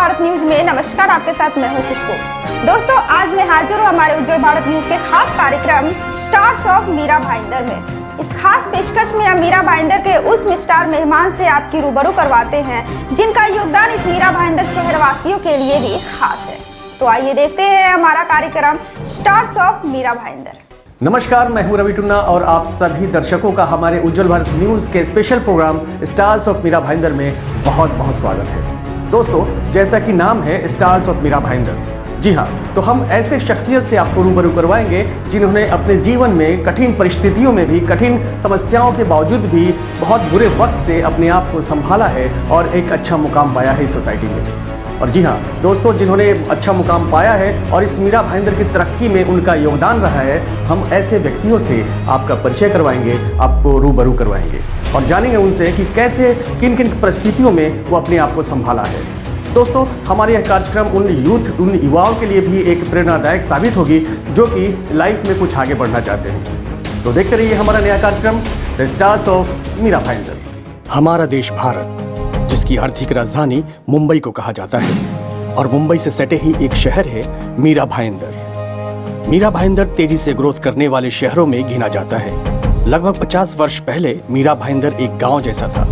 Bharat news में नमस्कार। आपके साथ मैं हूं खुशबू। दोस्तों, आज मैं हाजिर हूं हमारे उज्जवल भारत न्यूज के खास कार्यक्रम स्टार्स ऑफ मीरा भाईंदर में। इस खास पेशकश में हम मीरा भाईंदर के उस स्टार मेहमान से आपकी रूबरू करवाते हैं जिनका योगदान इस मीरा भाईंदर शहरवासियों के लिए भी खास है। तो आइए देखते हैं हमारा कार्यक्रम स्टार्स ऑफ मीरा भाईंदर। नमस्कार, मैं हूं रवि टुन्ना और आप सभी दर्शकों का हमारे उज्जवल भारत न्यूज के special programme stars of Mira Bhayandar में बहुत बहुत स्वागत है। दोस्तों, जैसा कि नाम है स्टार्स ऑफ मीरा भाईंदर, जी हाँ, तो हम ऐसे शख्सियत से आपको रूबरू करवाएंगे जिन्होंने अपने जीवन में कठिन परिस्थितियों में भी, कठिन समस्याओं के बावजूद भी बहुत बुरे वक्त से अपने आप को संभाला है और एक अच्छा मुकाम पाया है इस सोसाइटी में। और जी हाँ दोस्तों, जिन्होंने अच्छा मुकाम पाया है और इस मीरा भाईंदर की तरक्की में उनका योगदान रहा है, हम ऐसे व्यक्तियों से आपका परिचय करवाएंगे, आपको रूबरू करवाएंगे और जानेंगे उनसे कि कैसे किन किन परिस्थितियों में वो अपने आप को संभाला है। दोस्तों, हमारे यह कार्यक्रम उन युवाओं के लिए भी एक प्रेरणादायक साबित होगी जो कि लाइफ में कुछ आगे बढ़ना चाहते हैं। तो देखते रहिए हमारा नया कार्यक्रम the stars of Mira Bhayandar. हमारा देश भारत, जिसकी आर्थिक राजधानी मुंबई को कहा जाता है और मुंबई से सटे ही एक शहर है मीरा भाईंदर। मीरा भाईंदर तेजी से ग्रोथ करने वाले शहरों में गिना जाता है। लगभग 50 वर्ष पहले मीरा भाईंदर एक गांव जैसा था,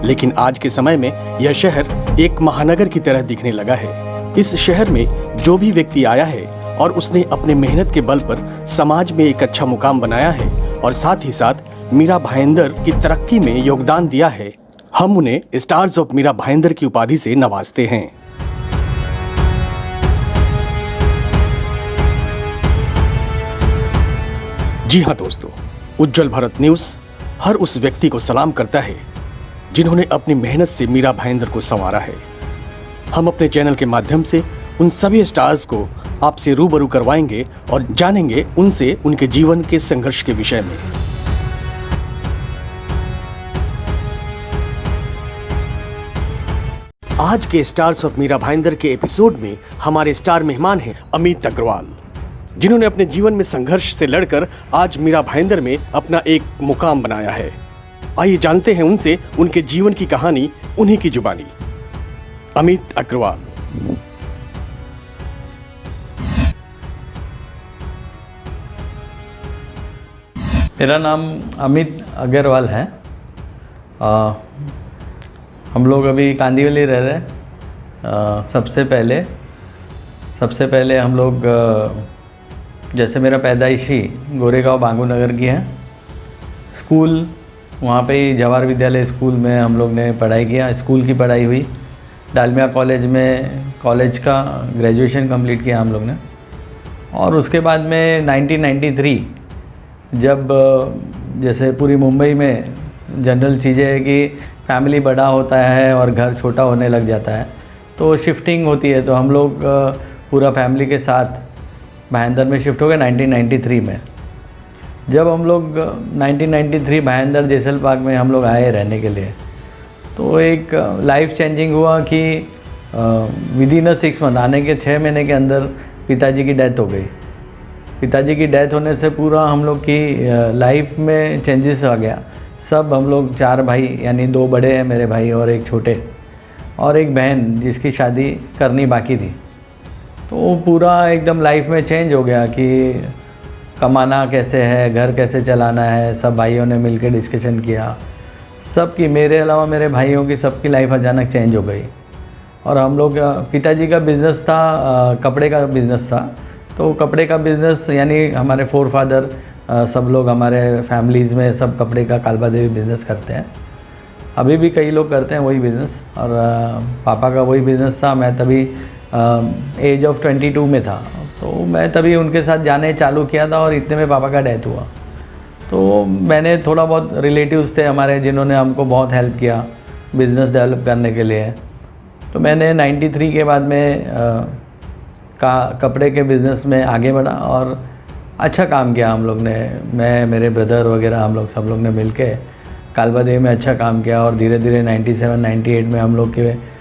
लेकिन आज के समय में यह शहर एक महानगर की तरह दिखने लगा है। इस शहर में जो भी व्यक्ति आया है और उसने अपने मेहनत के बल पर समाज में एक अच्छा मुकाम बनाया है और साथ ही साथ मीरा भाईंदर की तरक्की में योगदान दिया है, हम उन्हें स्टार्स ऑफ मीरा भाईंदर की उपाधि से नवाजते हैं। जी हाँ दोस्तों, उज्जवल भारत न्यूज हर उस व्यक्ति को सलाम करता है जिन्होंने अपनी मेहनत से मीरा भाईंदर को संवारा है। हम अपने चैनल के माध्यम से उन सभी स्टार्स को आपसे रूबरू करवाएंगे और जानेंगे उनसे उनके जीवन के संघर्ष के विषय में। आज के स्टार्स ऑफ मीरा भाईंदर के एपिसोड में हमारे स्टार मेहमान हैं अमित अग्रवाल, जिन्होंने अपने जीवन में संघर्ष से लड़कर आज मीरा भाईंदर में अपना एक मुकाम बनाया है। आइए जानते हैं उनसे उनके जीवन की कहानी, उन्हीं की जुबानी। अमित अग्रवाल। मेरा नाम अमित अग्रवाल है। हम लोग अभी कांदिवली रह रहे हैं। सबसे पहले हम लोग जैसे मेरा पैदाइशी गोरेगांव बांगू नगर की है। स्कूल वहाँ पे ही जवाहर विद्यालय स्कूल में हम लोग ने पढ़ाई किया। स्कूल की पढ़ाई हुई। डालमिया कॉलेज में कॉलेज का ग्रेजुएशन कंप्लीट किया हम लोग ने। और उसके बाद में 1993 जब जैसे पूरी मुंबई में जनरल चीज़ें है कि फैमिली बड़ा होता है और घर छोटा होने लग जाता है, तो शिफ्टिंग होती है। तो हम लोग पूरा फैमिली के साथ भाईंदर में शिफ्ट हो गए 1993 में। जब हम लोग 1993 भाईंदर जेसल पार्क में हम लोग आए रहने के लिए, तो एक लाइफ चेंजिंग हुआ कि विदिन 6 मंथ, आने के 6 महीने के अंदर पिताजी की डेथ हो गई। पिताजी की डेथ होने से पूरा हम लोग की लाइफ में चेंजेस आ गया। सब हम लोग 4 भाई, यानी 2 बड़े हैं मेरे भाई और एक छोटे, और एक बहन जिसकी शादी करनी बाकी थी। तो पूरा एकदम लाइफ में चेंज हो गया कि कमाना कैसे है, घर कैसे चलाना है। सब भाइयों ने मिलकर डिस्कशन किया। सबकी, मेरे अलावा मेरे भाइयों की सबकी लाइफ अचानक चेंज हो गई। और हम लोग, पिताजी का बिज़नेस था, कपड़े का बिज़नेस था। तो कपड़े का बिज़नेस यानी हमारे फोर फादर सब लोग हमारे फैमिलीज़ में सब कपड़े का कालबा देवी बिज़नेस करते हैं। अभी भी कई लोग करते हैं वही बिज़नेस। और पापा का वही बिज़नेस था। मैं तभी एज ऑफ 22 में था, तो मैं तभी उनके साथ जाने चालू किया था और इतने में पापा का डेथ हुआ। तो मैंने थोड़ा बहुत रिलेटिव्स थे हमारे जिन्होंने हमको बहुत हेल्प किया बिज़नेस डेवलप करने के लिए। तो मैंने 93 के बाद में कपड़े के बिज़नेस में आगे बढ़ा और अच्छा काम किया हम लोग ने। मैं, मेरे ब्रदर वगैरह, हम लोग सब लोग ने मिल के कालबा देवी में अच्छा काम किया। और धीरे धीरे 97-98 में हम लोग के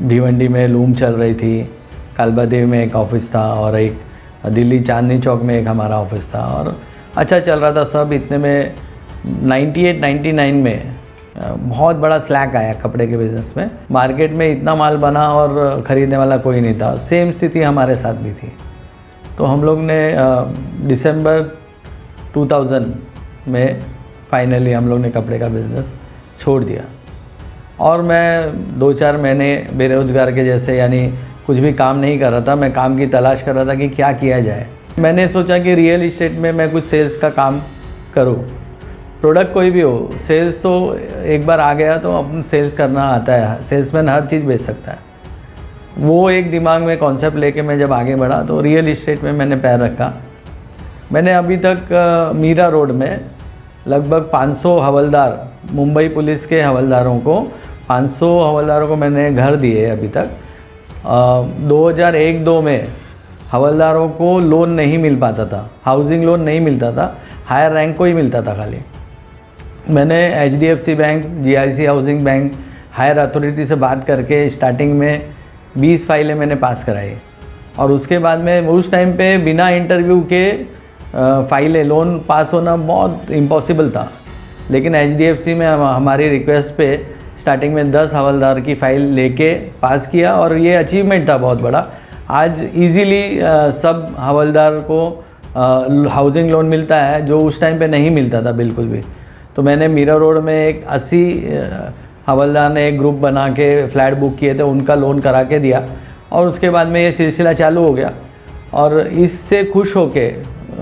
भिवंडी में लूम चल रही थी। कालबा देवी में एक ऑफ़िस था और एक दिल्ली चांदनी चौक में एक हमारा ऑफ़िस था और अच्छा चल रहा था सब। इतने में 98-99 में बहुत बड़ा स्लैक आया कपड़े के बिज़नेस में। मार्केट में इतना माल बना और ख़रीदने वाला कोई नहीं था। सेम स्थिति हमारे साथ भी थी। तो हम लोग ने दिसंबर 2000 में फाइनली हम लोग ने कपड़े का बिज़नेस छोड़ दिया और मैं 2-4 महीने बेरोज़गार के जैसे, यानी कुछ भी काम नहीं कर रहा था। मैं काम की तलाश कर रहा था कि क्या किया जाए। मैंने सोचा कि रियल इस्टेट में मैं कुछ सेल्स का काम करूं। प्रोडक्ट कोई भी हो, सेल्स तो एक बार आ गया तो अपन सेल्स करना आता है। सेल्समैन हर चीज़ बेच सकता है। वो एक दिमाग में कॉन्सेप्ट लेके मैं जब आगे बढ़ा तो रियल इस्टेट में मैंने पैर रखा। मैंने अभी तक मीरा रोड में लगभग 500 हवलदार, मुंबई पुलिस के हवलदारों को 500 हवलदारों को मैंने घर दिए अभी तक। 2001-2 में हवलदारों को लोन नहीं मिल पाता था, हाउसिंग लोन नहीं मिलता था, हायर रैंक को ही मिलता था खाली। मैंने HDFC bank, GIC housing bank, higher authority से बात करके स्टार्टिंग में 20 फाइलें मैंने पास कराई और उसके बाद में उस टाइम पे बिना इंटरव्यू के फाइलें, लोन पास होना बहुत इम्पॉसिबल था। लेकिन HDFC में हमारी रिक्वेस्ट पे स्टार्टिंग में 10 हवलदार की फ़ाइल लेके पास किया और ये अचीवमेंट था बहुत बड़ा। आज इजीली सब हवलदार को हाउसिंग लोन मिलता है जो उस टाइम पे नहीं मिलता था बिल्कुल भी। तो मैंने मीरा रोड में एक 80 हवलदार ने एक ग्रुप बना के फ्लैट बुक किए थे, उनका लोन करा के दिया और उसके बाद में ये सिलसिला चालू हो गया। और इससे खुश होके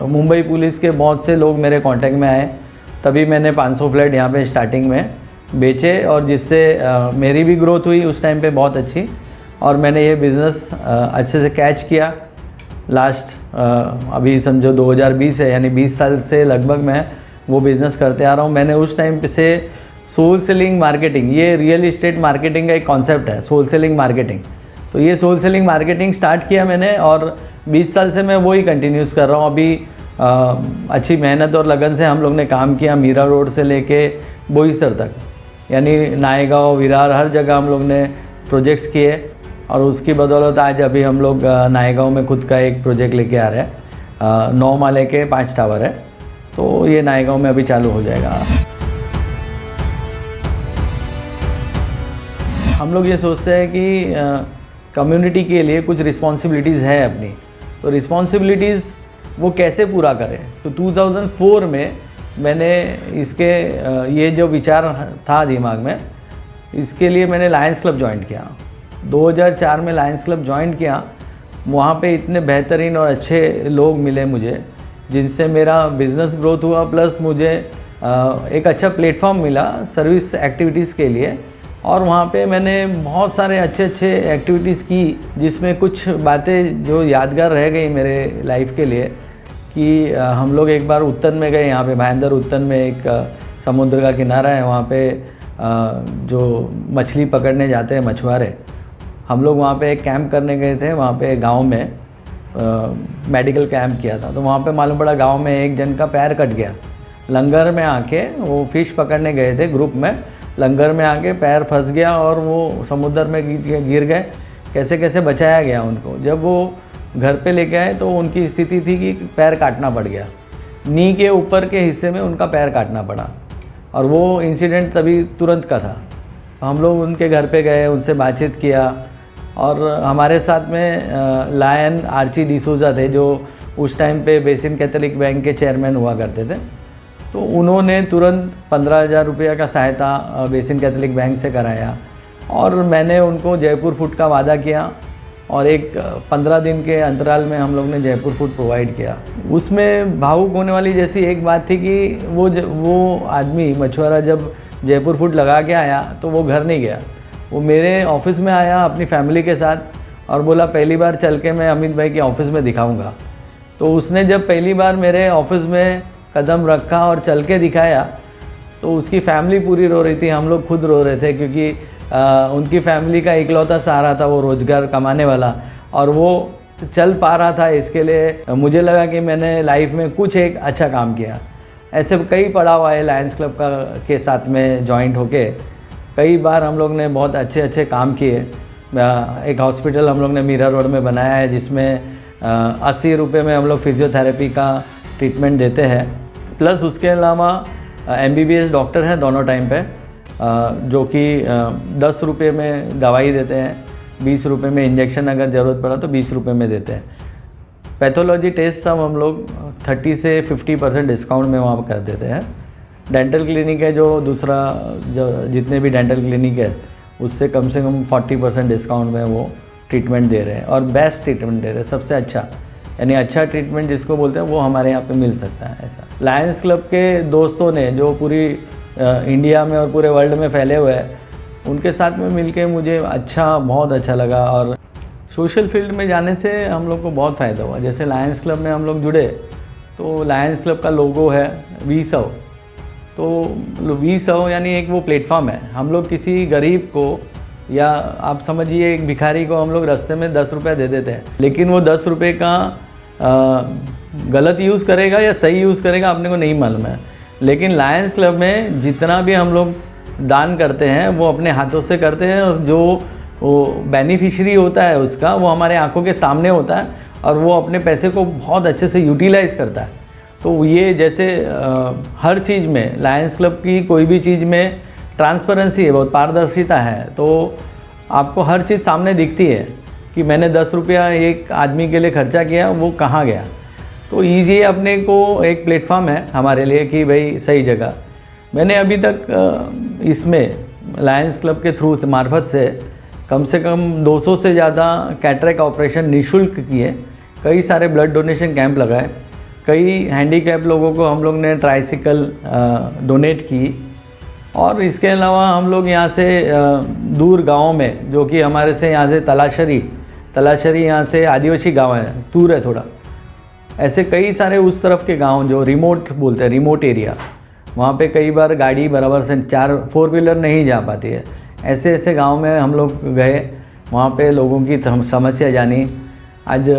मुंबई पुलिस के बहुत से लोग मेरे कांटेक्ट में आए, तभी मैंने 500 फ्लैट यहाँ पे स्टार्टिंग में बेचे और जिससे मेरी भी ग्रोथ हुई उस टाइम पे बहुत अच्छी और मैंने ये बिज़नेस अच्छे से कैच किया। लास्ट अभी समझो 2020 है, यानी 20 साल से लगभग मैं वो बिज़नेस करते आ रहा हूँ। मैंने उस टाइम पे से सोल सेलिंग मार्केटिंग, ये रियल इस्टेट मार्केटिंग का एक कॉन्सेप्ट है, सोल सेलिंग मार्केटिंग। तो ये सोल सेलिंग मार्केटिंग स्टार्ट किया मैंने और 20 साल से मैं वही कंटिन्यूस कर रहा हूँ। अभी अच्छी मेहनत और लगन से हम लोग ने काम किया, मीरा रोड से लेके बोईसर तक, यानी नायगांव, विरार, हर जगह हम लोग ने प्रोजेक्ट्स किए और उसकी बदौलत आज अभी हम लोग नायगांव में खुद का एक प्रोजेक्ट लेके आ रहे हैं। 9 माले के 5 टावर है, तो ये नायगांव में अभी चालू हो जाएगा। हम लोग ये सोचते हैं कि कम्युनिटी के लिए कुछ रिस्पॉन्सिबिलिटीज़ है अपनी, तो रिस्पॉन्सिबिलिटीज़ वो कैसे पूरा करें। तो 2004 में मैंने इसके ये जो विचार था दिमाग में, इसके लिए मैंने लायंस क्लब ज्वाइन किया। 2004 में लायंस क्लब ज्वाइन किया। वहाँ पे इतने बेहतरीन और अच्छे लोग मिले मुझे, जिनसे मेरा बिज़नेस ग्रोथ हुआ, प्लस मुझे एक अच्छा प्लेटफॉर्म मिला सर्विस एक्टिविटीज़ के लिए। और वहाँ पे मैंने बहुत सारे अच्छे एक्टिविटीज़ की, जिसमें कुछ बातें जो यादगार रह गई मेरे लाइफ के लिए कि हम लोग एक बार उत्तन में गए। यहाँ पे भाईंदर उत्तन में एक समुद्र का किनारा है, वहाँ पे जो मछली पकड़ने जाते हैं मछुआरे, हम लोग वहाँ पे एक कैंप करने गए थे। वहाँ पे गांव में मेडिकल कैंप किया था। तो वहाँ पे मालूम पड़ा गांव में एक जन का पैर कट गया। लंगर में आके वो फ़िश पकड़ने गए थे ग्रुप में, लंगर में आके पैर फंस गया और वो समुद्र में गिर गए। कैसे कैसे बचाया गया उनको। जब वो घर पे लेके आए तो उनकी स्थिति थी कि पैर काटना पड़ गया, नी के ऊपर के हिस्से में उनका पैर काटना पड़ा। और वो इंसिडेंट तभी तुरंत का था। हम लोग उनके घर पे गए, उनसे बातचीत किया और हमारे साथ में लायन आर्ची डिसूजा थे, जो उस टाइम पे बेसिन कैथोलिक बैंक के चेयरमैन हुआ करते थे। तो उन्होंने तुरंत 15,000 रुपये का सहायता बेसिन कैथोलिक बैंक से कराया और मैंने उनको जयपुर फूड का वादा किया और एक 15 दिन के अंतराल में हम लोग ने जयपुर फूड प्रोवाइड किया। उसमें भावुक होने वाली जैसी एक बात थी कि वो आदमी मछुआरा जब जयपुर फूड लगा के आया तो वो घर नहीं गया, वो मेरे ऑफिस में आया अपनी फैमिली के साथ और बोला पहली बार चल के मैं अमित भाई के ऑफिस में दिखाऊंगा। तो उसने जब पहली बार मेरे ऑफिस में कदम रखा और चल के दिखाया तो उसकी फैमिली पूरी रो रही थी, हम लोग खुद रो रहे थे, क्योंकि उनकी फैमिली का इकलौता सहारा था वो रोज़गार कमाने वाला और वो चल पा रहा था। इसके लिए मुझे लगा कि मैंने लाइफ में कुछ एक अच्छा काम किया। ऐसे कई पड़ाव आए लायंस क्लब के साथ में जॉइंट होके, कई बार हम लोग ने बहुत अच्छे काम किए। एक हॉस्पिटल हम लोग ने मीरा रोड में बनाया है, जिसमें 80 रुपये में हम लोग फिजियोथेरेपी का ट्रीटमेंट देते हैं। प्लस उसके अलावा MBBS डॉक्टर हैं दोनों टाइम पे, जो कि 10 रुपये में दवाई देते हैं, 20 रुपये में इंजेक्शन अगर ज़रूरत पड़ा तो 20 रुपये में देते हैं। पैथोलॉजी टेस्ट सब हम लोग 30 से 50% डिस्काउंट में वहाँ कर देते हैं। डेंटल क्लिनिक है जो दूसरा, जो जितने भी डेंटल क्लिनिक है उससे कम से कम 40% डिस्काउंट में वो ट्रीटमेंट दे रहे हैं और बेस्ट ट्रीटमेंट दे रहे हैं, सबसे अच्छा, यानी अच्छा ट्रीटमेंट जिसको बोलते हैं वो हमारे यहाँ पे मिल सकता है। ऐसा लायंस क्लब के दोस्तों ने जो पूरी इंडिया में और पूरे वर्ल्ड में फैले हुए हैं, उनके साथ में मिलके मुझे बहुत अच्छा लगा। और सोशल फील्ड में जाने से हम लोग को बहुत फ़ायदा हुआ। जैसे लायंस क्लब में हम लोग जुड़े तो लायंस क्लब का लोगो है V100, तो V100 यानी एक वो प्लेटफॉर्म है। हम लोग किसी गरीब को या आप समझिए एक भिखारी को हम लोग रास्ते में 10 रुपये दे देते हैं, लेकिन वो 10 रुपये का गलत यूज़ करेगा या सही यूज़ करेगा अपने को नहीं मालूम है। लेकिन लायंस क्लब में जितना भी हम लोग दान करते हैं वो अपने हाथों से करते हैं, और जो वो बेनिफिशियरी होता है उसका वो हमारे आंखों के सामने होता है और वो अपने पैसे को बहुत अच्छे से यूटिलाइज़ करता है। तो ये जैसे हर चीज़ में लायंस क्लब की कोई भी चीज़ में ट्रांसपेरेंसी है, बहुत पारदर्शिता है, तो आपको हर चीज़ सामने दिखती है कि मैंने 10 रुपया एक आदमी के लिए खर्चा किया, वो कहाँ गया। तो ये अपने को एक प्लेटफॉर्म है हमारे लिए कि भाई सही जगह। मैंने अभी तक इसमें लायंस क्लब के थ्रू मार्फत से कम 200 से ज़्यादा कैटरेक्ट ऑपरेशन निःशुल्क किए, कई सारे ब्लड डोनेशन कैंप लगाए, कई हैंडीकैप लोगों को हम लोग ने ट्राइसिकल डोनेट की। और इसके अलावा हम लोग यहाँ से दूर गाँव में, जो कि हमारे से यहाँ से तलाशरी यहाँ से आदिवासी गांव है, दूर है थोड़ा, ऐसे कई सारे उस तरफ के गांव जो रिमोट बोलते हैं, रिमोट एरिया, वहाँ पे कई बार गाड़ी बराबर से 4 व्हीलर नहीं जा पाती है। ऐसे गांव में हम लोग गए, वहाँ पे लोगों की समस्या जानी। आज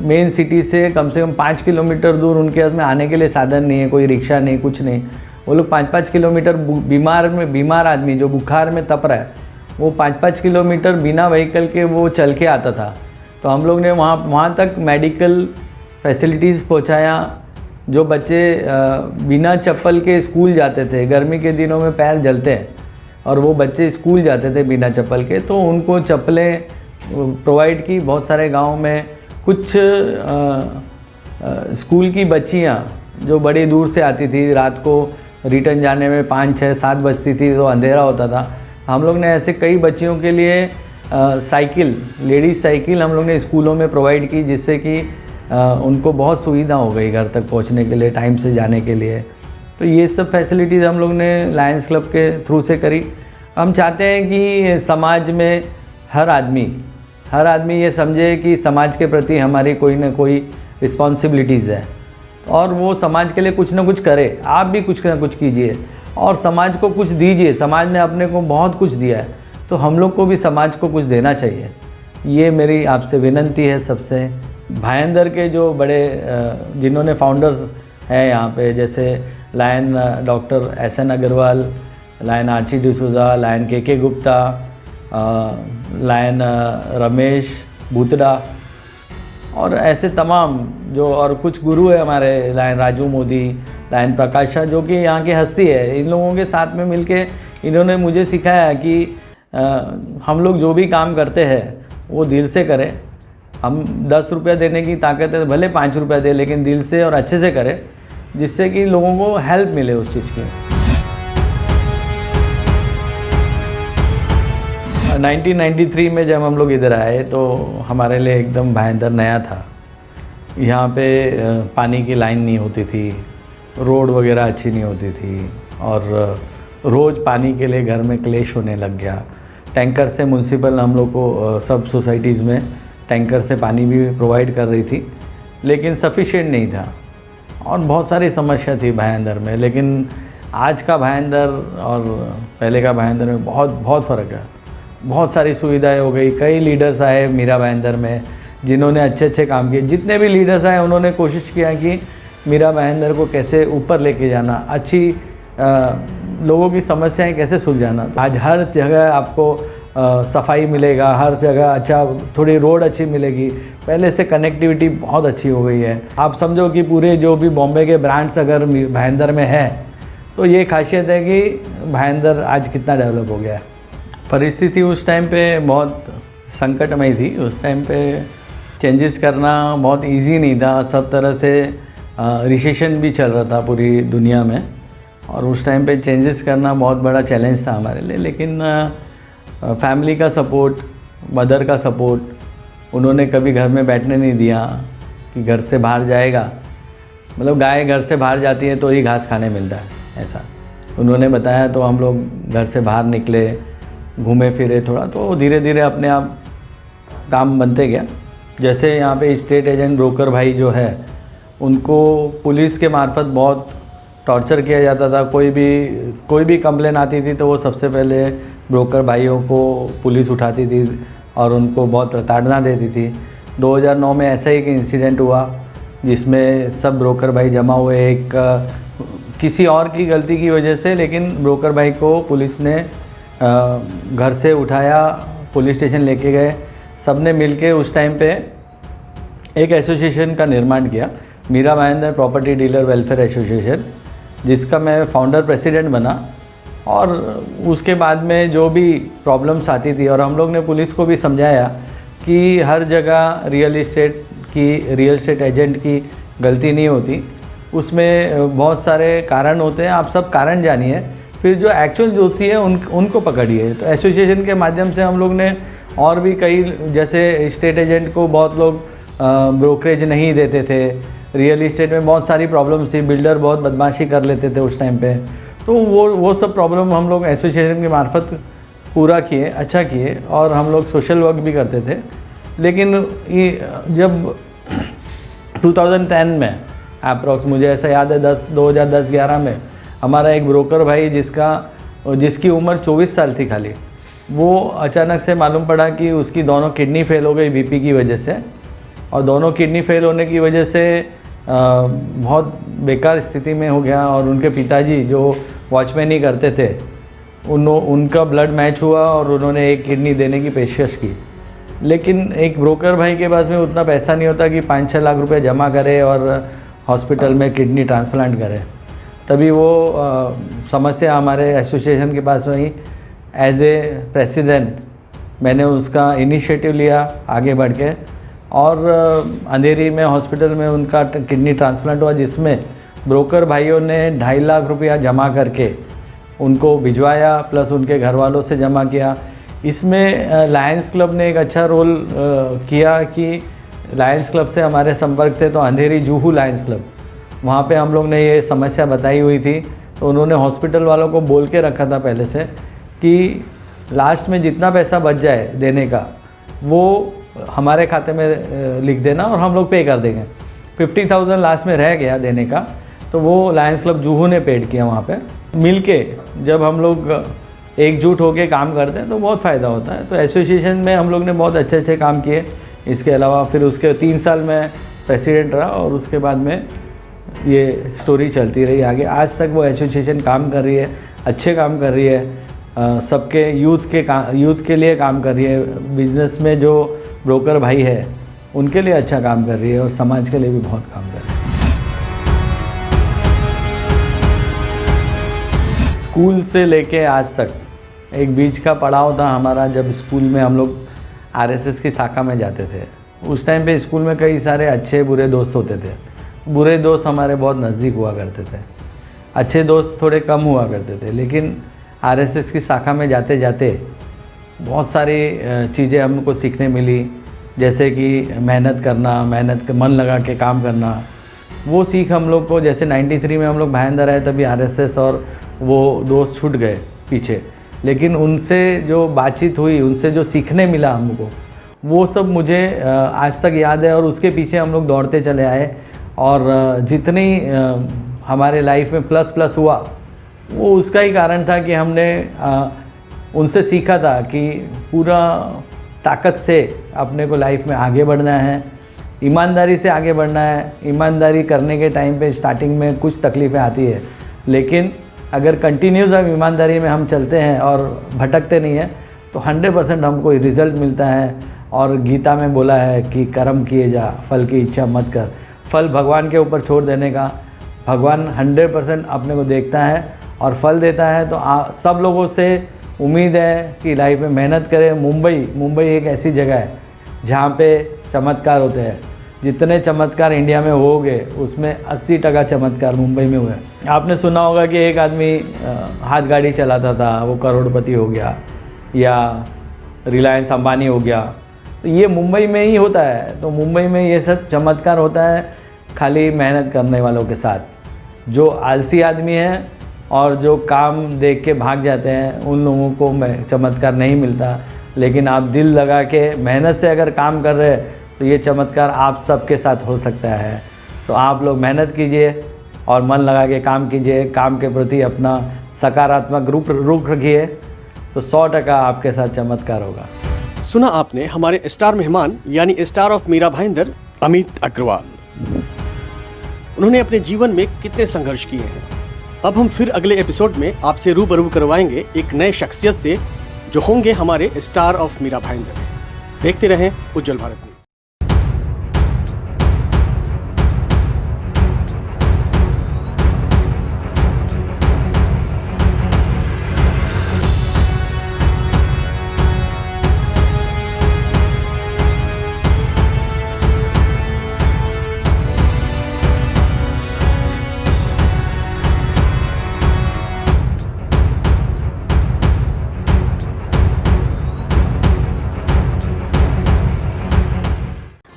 मेन सिटी से कम 5 किलोमीटर दूर उनके पास में आने के लिए साधन नहीं है, कोई रिक्शा नहीं, कुछ नहीं। वो लोग 5-5 किलोमीटर बीमार आदमी जो बुखार में तप रहा है, वो 5-5 किलोमीटर बिना व्हीकल के वो चल के आता था। तो हम लोग ने वहाँ तक मेडिकल फैसिलिटीज़ पहुँचाया। जो बच्चे बिना चप्पल के स्कूल जाते थे, गर्मी के दिनों में पैर जलते हैं, और वो बच्चे स्कूल जाते थे बिना चप्पल के, तो उनको चप्पलें प्रोवाइड की। बहुत सारे गांव में कुछ स्कूल की बच्चियां जो बड़ी दूर से आती थी, रात को रिटर्न जाने में 5, 6, 7 बजती थी, तो अंधेरा होता था। हम लोग ने ऐसे कई बच्चियों के लिए साइकिल, लेडीज़ साइकिल हम लोग ने स्कूलों में प्रोवाइड की, जिससे कि उनको बहुत सुविधा हो गई घर तक पहुंचने के लिए, टाइम से जाने के लिए। तो ये सब फैसिलिटीज़ हम लोग ने लायंस क्लब के थ्रू से करी। हम चाहते हैं कि समाज में हर आदमी ये समझे कि समाज के प्रति हमारी कोई ना कोई रिस्पॉन्सिबिलिटीज़ है, और वो समाज के लिए कुछ ना कुछ करे। आप भी कुछ ना कुछ कीजिए और समाज को कुछ दीजिए। समाज ने अपने को बहुत कुछ दिया है, तो हम लोग को भी समाज को कुछ देना चाहिए। ये मेरी आपसे विनंती है सबसे। भायंदर के जो बड़े जिन्होंने फाउंडर्स हैं यहाँ पे, जैसे Lion doctor SN Agarwal, Lion Archie D'Souza, Lion KK Gupta, Lion Ramesh Bhutada, और ऐसे तमाम जो, और कुछ गुरु है हमारे, लायन राजू मोदी, लायन प्रकाशा, जो कि यहाँ की हस्ती है। इन लोगों के साथ में मिलके इन्होंने मुझे सिखाया कि हम लोग जो भी काम करते हैं वो दिल से करें। हम 10 रुपया देने की ताकत है, भले 5 रुपया दे, लेकिन दिल से और अच्छे से करें, जिससे कि लोगों को हेल्प मिले उस चीज़ की। 1993 में जब हम लोग इधर आए तो हमारे लिए एकदम भायंदर नया था। यहाँ पे पानी की लाइन नहीं होती थी, रोड वगैरह अच्छी नहीं होती थी, और रोज़ पानी के लिए घर में क्लेश होने लग गया। टैंकर से म्यूनसिपल हम लोग को सब सोसाइटीज़ में टैंकर से पानी भी प्रोवाइड कर रही थी, लेकिन सफिशिएंट नहीं था, और बहुत सारी समस्या थी भायंदर में। लेकिन आज का भायंदर और पहले का भायंदर में बहुत फ़र्क है। बहुत सारी सुविधाएं हो गई। कई लीडर्स आए मीरा भायंदर में जिन्होंने अच्छे काम किए। जितने भी लीडर्स आए उन्होंने कोशिश किया कि मीरा भायंदर को कैसे ऊपर लेके जाना, अच्छी लोगों की समस्याएं कैसे सुलझाना। आज हर जगह आपको सफाई मिलेगा, हर जगह अच्छा, थोड़ी रोड अच्छी मिलेगी। पहले से कनेक्टिविटी बहुत अच्छी हो गई है। आप समझो कि पूरे जो भी बॉम्बे के ब्रांड्स अगर भायंदर में हैं, तो तो ये खासियत है कि भाईंदर आज कितना डेवलप हो गया है। परिस्थिति उस टाइम पे बहुत संकटमय थी। उस टाइम पे चेंजेस करना बहुत इजी नहीं था। सब तरह से रिसेशन भी चल रहा था पूरी दुनिया में, और उस टाइम पे चेंजेस करना बहुत बड़ा चैलेंज था हमारे लिए। लेकिन फैमिली का सपोर्ट, मदर का सपोर्ट, उन्होंने कभी घर में बैठने नहीं दिया कि घर से बाहर जाएगा, मतलब गाय घर से बाहर जाती है तो ही घास खाने मिलता है, ऐसा उन्होंने बताया। तो हम लोग घर से बाहर निकले, घूमे फिरे थोड़ा, तो धीरे धीरे अपने आप काम बनते गया। जैसे यहाँ पे स्टेट एजेंट ब्रोकर भाई जो है, उनको पुलिस के मार्फत बहुत टॉर्चर किया जाता था। कोई भी कंप्लेन आती थी तो वो सबसे पहले ब्रोकर भाइयों को पुलिस उठाती थी और उनको बहुत प्रताड़ना देती थी। 2009 में ऐसा ही एक इंसिडेंट हुआ जिसमें सब ब्रोकर भाई जमा हुए, एक किसी और की गलती की वजह से, लेकिन ब्रोकर भाई को पुलिस ने घर से उठाया, पुलिस स्टेशन लेके गए। सब ने मिलके उस टाइम पे एक एसोसिएशन का निर्माण किया, Mira Bhayandar property dealer welfare association, जिसका मैं फाउंडर प्रेसिडेंट बना। और उसके बाद में जो भी प्रॉब्लम्स आती थी, और हम लोग ने पुलिस को भी समझाया कि हर जगह रियल एस्टेट एजेंट की गलती नहीं होती, उसमें बहुत सारे कारण होते हैं, आप सब कारण जानिए, फिर जो एक्चुअल दोषी है उनको पकड़िए। तो एसोसिएशन के माध्यम से हम लोग ने और भी कई, जैसे स्टेट एजेंट को बहुत लोग ब्रोकरेज नहीं देते थे, रियल इस्टेट में बहुत सारी प्रॉब्लम्स थी, बिल्डर बहुत बदमाशी कर लेते थे उस टाइम पे, तो वो सब प्रॉब्लम हम लोग एसोसिएशन के मार्फत पूरा किए, अच्छा किए। और हम लोग सोशल वर्क भी करते थे। लेकिन जब 2010 में अप्रॉक्स, मुझे ऐसा याद है 2010-11 में, हमारा एक ब्रोकर भाई जिसकी उम्र 24 साल थी खाली, वो अचानक से मालूम पड़ा कि उसकी दोनों किडनी फेल हो गई बीपी की वजह से। और दोनों किडनी फेल होने की वजह से बहुत बेकार स्थिति में हो गया। और उनके पिताजी जो वॉचमैन ही करते थे, उनका ब्लड मैच हुआ और उन्होंने एक किडनी देने की पेशकश की। लेकिन एक ब्रोकर भाई के पास में उतना पैसा नहीं होता कि 5-6 लाख रुपए जमा करे और हॉस्पिटल में किडनी ट्रांसप्लांट करे। तभी वो समस्या हमारे एसोसिएशन के पास में ही, एज ए प्रेसिडेंट मैंने उसका इनिशिएटिव लिया आगे बढ़ के, और अंधेरी में हॉस्पिटल में उनका किडनी ट्रांसप्लांट हुआ, जिसमें ब्रोकर भाइयों ने 2.5 लाख रुपया जमा करके उनको भिजवाया, प्लस उनके घर वालों से जमा किया। इसमें लायंस क्लब ने एक अच्छा रोल किया कि लायंस क्लब से हमारे संपर्क थे, तो अंधेरी जूहू लायंस क्लब, वहाँ पे हम लोग ने ये समस्या बताई हुई थी। तो उन्होंने हॉस्पिटल वालों को बोल के रखा था पहले से कि लास्ट में जितना पैसा बच जाए देने का, वो हमारे खाते में लिख देना और हम लोग पे कर देंगे। 50,000 लास्ट में रह गया देने का, तो वो लायंस क्लब जूहू ने पेड किया। वहाँ पे मिलके जब हम लोग एकजुट होकर काम करते हैं तो बहुत फ़ायदा होता है। तो एसोसिएशन में हम लोग ने बहुत अच्छे काम किए। इसके अलावा फिर उसके 3 साल में प्रेसिडेंट रहा, और उसके बाद में ये स्टोरी चलती रही आगे। आज तक वो एसोसिएशन काम कर रही है, अच्छे काम कर रही है, सबके यूथ के लिए काम कर रही है। बिजनेस में जो ब्रोकर भाई है उनके लिए अच्छा काम कर रही है, और समाज के लिए भी बहुत काम कर रही है। स्कूल से लेके आज तक एक बीच का पड़ाव था हमारा, जब स्कूल में हम लोग आरएसएस की शाखा में जाते थे। उस टाइम पे स्कूल में कई सारे अच्छे बुरे दोस्त होते थे। बुरे दोस्त हमारे बहुत नज़दीक हुआ करते थे, अच्छे दोस्त थोड़े कम हुआ करते थे। लेकिन आरएसएस की शाखा में जाते जाते बहुत सारी चीज़ें हमको सीखने मिली, जैसे कि मेहनत करना, मन लगा के काम करना। वो सीख हम लोग को, जैसे 93 में हम लोग भाईंदर आए, तभी आरएसएस और वो दोस्त छूट गए पीछे। लेकिन उनसे जो बातचीत हुई, उनसे जो सीखने मिला हमको, वो सब मुझे आज तक याद है। और उसके पीछे हम लोग दौड़ते चले आए, और जितनी हमारे लाइफ में प्लस हुआ, वो उसका ही कारण था कि हमने उनसे सीखा था कि पूरा ताकत से अपने को लाइफ में आगे बढ़ना है, ईमानदारी से आगे बढ़ना है। ईमानदारी करने के टाइम पे स्टार्टिंग में कुछ तकलीफ़ें आती है, लेकिन अगर कंटिन्यूस हम ईमानदारी में हम चलते हैं और भटकते नहीं हैं, तो 100% हमको रिज़ल्ट मिलता है। और गीता में बोला है कि कर्म किए जा, फल की इच्छा मत कर। फल भगवान के ऊपर छोड़ देने का, भगवान 100% अपने को देखता है, और फल देता है। तो सब लोगों से उम्मीद है कि लाइफ में मेहनत करें। मुंबई एक ऐसी जगह है जहाँ पे चमत्कार होते हैं। जितने चमत्कार इंडिया में हो गए उसमें 80% चमत्कार मुंबई में हुए। आपने सुना होगा कि एक आदमी हाथ गाड़ी चलाता था, वो करोड़पति हो गया, या रिलायंस अंबानी हो गया। तो ये मुंबई में ही होता है। तो मुंबई में ये सब चमत्कार होता है खाली मेहनत करने वालों के साथ। जो आलसी आदमी हैं और जो काम देख के भाग जाते हैं उन लोगों को चमत्कार नहीं मिलता। लेकिन आप दिल लगा के मेहनत से अगर काम कर रहे हैं तो ये चमत्कार आप सबके साथ हो सकता है। तो आप लोग मेहनत कीजिए और मन लगा के काम कीजिए, काम के प्रति अपना सकारात्मक रुख रखिए, तो 100% आपके साथ चमत्कार होगा। सुना आपने हमारे स्टार मेहमान यानी स्टार ऑफ मीरा भाईंदर अमित अग्रवाल। उन्होंने अपने जीवन में कितने संघर्ष किए हैं। अब हम फिर अगले एपिसोड में आपसे रूबरू करवाएंगे एक नए शख्सियत से जो होंगे हमारे स्टार ऑफ मीरा भाईंदर। देखते रहें उज्जवल भारत न्यूज़।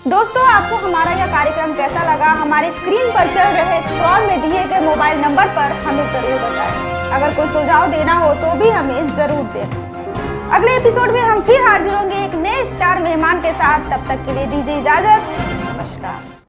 दोस्तों, आपको हमारा यह कार्यक्रम कैसा लगा? हमारे स्क्रीन पर चल रहे स्क्रॉल में दिए गए मोबाइल नंबर पर हमें जरूर बताएं। अगर कोई सुझाव देना हो तो भी हमें जरूर दें। अगले एपिसोड में हम फिर हाजिर होंगे एक नए स्टार मेहमान के साथ। तब तक के लिए दीजिए इजाजत। नमस्कार।